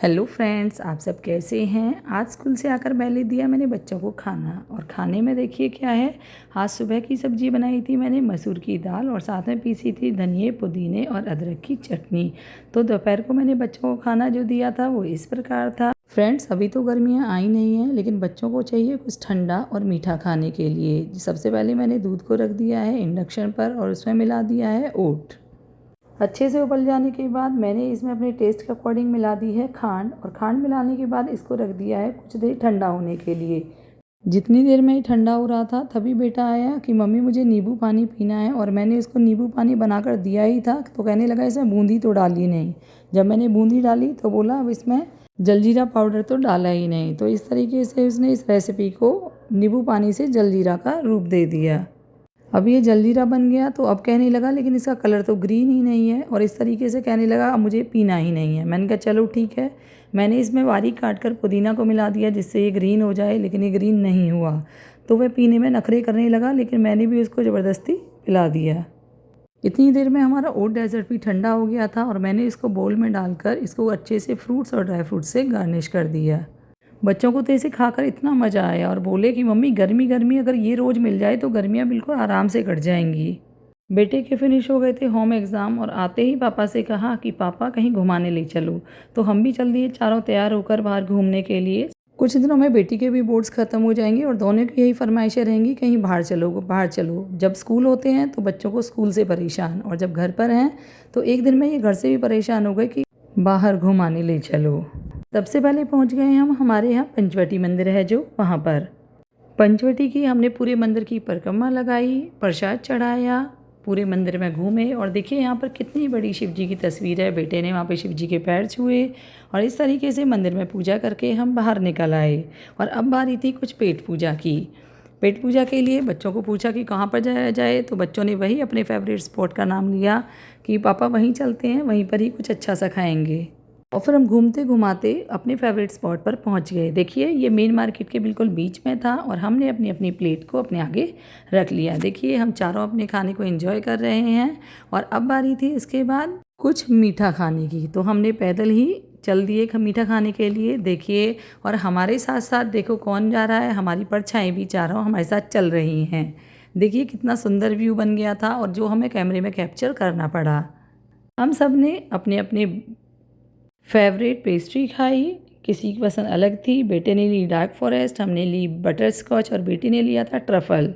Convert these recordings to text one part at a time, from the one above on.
Hello friends, आप सब कैसे हैं। आज स्कूल से आकर पहले दिया मैंने बच्चों को खाना, और खाने में देखिए क्या है। आज सुबह की सब्ज़ी बनाई थी मैंने मसूर की दाल, और साथ में पीसी थी धनिए पुदीने और अदरक की चटनी। तो दोपहर को मैंने बच्चों को खाना जो दिया था वो इस प्रकार था। फ्रेंड्स, अभी तो गर्मियाँ आई नहीं हैं, लेकिन बच्चों को चाहिए कुछ ठंडा और मीठा खाने के लिए। सबसे पहले मैंने दूध को रख दिया है इंडक्शन पर, और उसमें मिला दिया है ओट। अच्छे से उबल जाने के बाद मैंने इसमें अपने टेस्ट के अकॉर्डिंग मिला दी है खांड, और खांड मिलाने के बाद इसको रख दिया है कुछ देर ठंडा होने के लिए। जितनी देर में ये ठंडा हो रहा था तभी बेटा आया कि मम्मी मुझे नींबू पानी पीना है, और मैंने इसको नींबू पानी बनाकर दिया ही था तो कहने लगा इसमें बूंदी तो डाली नहीं। जब मैंने बूंदी डाली तो बोला अब इसमें जलजीरा पाउडर तो डाला ही नहीं। तो इस तरीके से उसने इस रेसिपी को नींबू पानी से जलजीरा का रूप दे दिया। अब ये जलजीरा बन गया तो अब कहने लगा लेकिन इसका कलर तो ग्रीन ही नहीं है, और इस तरीके से कहने लगा अब मुझे पीना ही नहीं है। मैंने कहा चलो ठीक है। मैंने इसमें बारीक काट कर पुदीना को मिला दिया जिससे ये ग्रीन हो जाए, लेकिन ये ग्रीन नहीं हुआ। तो वह पीने में नखरे करने लगा, लेकिन मैंने भी उसको ज़बरदस्ती पिला दिया। इतनी देर में हमारा ओट डेजर्ट भी ठंडा हो गया था, और मैंने इसको बोल में डालकर इसको अच्छे से फ्रूट्स और ड्राई फ्रूट्स से गार्निश कर दिया। बच्चों को तो इसे खाकर इतना मज़ा आया, और बोले कि मम्मी गर्मी गर्मी अगर ये रोज़ मिल जाए तो गर्मियाँ बिल्कुल आराम से कट जाएंगी। बेटे के फिनिश हो गए थे होम एग्ज़ाम, और आते ही पापा से कहा कि पापा कहीं घुमाने ले चलो। तो हम भी चल दिए चारों तैयार होकर बाहर घूमने के लिए। कुछ दिनों में बेटी के भी बोर्ड्स ख़त्म हो जाएंगे, और दोनों की यही फरमाइशें रहेंगी कहीं बाहर चलो बाहर चलो। जब स्कूल होते हैं तो बच्चों को स्कूल से परेशान, और जब घर पर हैं तो एक दिन में ये घर से भी परेशान हो गए कि बाहर घुमाने ले चलो। सबसे पहले पहुंच गए हम हमारे यहाँ पंचवटी मंदिर है जो वहाँ पर। पंचवटी की हमने पूरे मंदिर की परिक्रमा लगाई, प्रसाद चढ़ाया, पूरे मंदिर में घूमे, और देखिए यहाँ पर कितनी बड़ी शिव जी की तस्वीर है। बेटे ने वहाँ पे शिव जी के पैर छुए, और इस तरीके से मंदिर में पूजा करके हम बाहर निकल आए। और अब बारी थी कुछ पेट पूजा की। पेट पूजा के लिए बच्चों को पूछा कि कहाँ पर जाया जाए, तो बच्चों ने वही अपने फेवरेट स्पॉट का नाम लिया कि पापा वहीं चलते हैं, वहीं पर ही कुछ अच्छा सा खाएंगे। और फिर हम घूमते घुमाते अपने फेवरेट स्पॉट पर पहुंच गए। देखिए ये मेन मार्केट के बिल्कुल बीच में था, और हमने अपनी अपनी प्लेट को अपने आगे रख लिया। देखिए हम चारों अपने खाने को एंजॉय कर रहे हैं, और अब बारी थी इसके बाद कुछ मीठा खाने की। तो हमने पैदल ही चल दिए मीठा खाने के लिए। देखिए, और हमारे साथ साथ देखो कौन जा रहा है, हमारी परछाएं भी चारों हमारे साथ चल रही हैं। देखिए कितना सुंदर व्यू बन गया था, और जो हमें कैमरे में कैप्चर करना पड़ा। हम सब ने अपने अपने फेवरेट पेस्ट्री खाई। किसी की पसंद अलग थी। बेटे ने ली डार्क फॉरेस्ट, हमने ली बटर स्कॉच, और बेटी ने लिया था ट्रफल।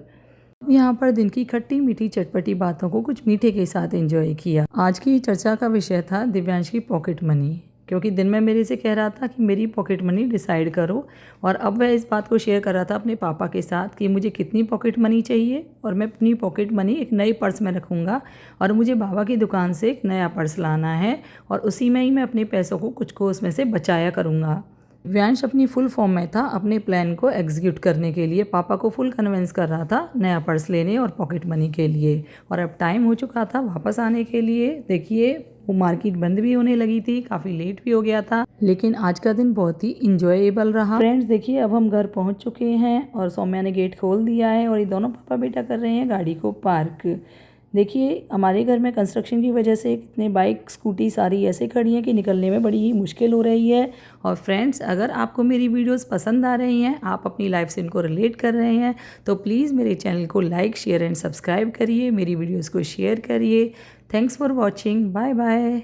यहाँ पर दिन की खट्टी मीठी चटपटी बातों को कुछ मीठे के साथ एंजॉय किया। आज की चर्चा का विषय था दिव्यांश की पॉकेट मनी, क्योंकि दिन में मेरे से कह रहा था कि मेरी पॉकेट मनी डिसाइड करो, और अब वह इस बात को शेयर कर रहा था अपने पापा के साथ कि मुझे कितनी पॉकेट मनी चाहिए, और मैं अपनी पॉकेट मनी एक नए पर्स में रखूँगा, और मुझे बाबा की दुकान से एक नया पर्स लाना है, और उसी में ही मैं अपने पैसों को कुछ को उसमें से बचाया करूँगा। दिव्यांश अपनी फुल फॉर्म में था अपने प्लान को एग्जीक्यूट करने के लिए। पापा को फुल कन्विंस कर रहा था नया पर्स लेने और पॉकेट मनी के लिए, और अब टाइम हो चुका था वापस आने के लिए। देखिए वो मार्केट बंद भी होने लगी थी, काफ़ी लेट भी हो गया था, लेकिन आज का दिन बहुत ही इंजॉयबल रहा। फ्रेंड्स देखिए अब हम घर पहुंच चुके हैं, और सौम्या ने गेट खोल दिया है, और ये दोनों पापा बेटा कर रहे हैं गाड़ी को पार्क। देखिए हमारे घर में कंस्ट्रक्शन की वजह से कितने बाइक स्कूटी सारी ऐसे खड़ी हैं कि निकलने में बड़ी ही मुश्किल हो रही है। और फ्रेंड्स अगर आपको मेरी वीडियोस पसंद आ रही हैं, आप अपनी लाइफ से इनको रिलेट कर रहे हैं, तो प्लीज़ मेरे चैनल को लाइक शेयर एंड सब्सक्राइब करिए, मेरी वीडियोस को शेयर करिए। Thanks for watching, bye bye.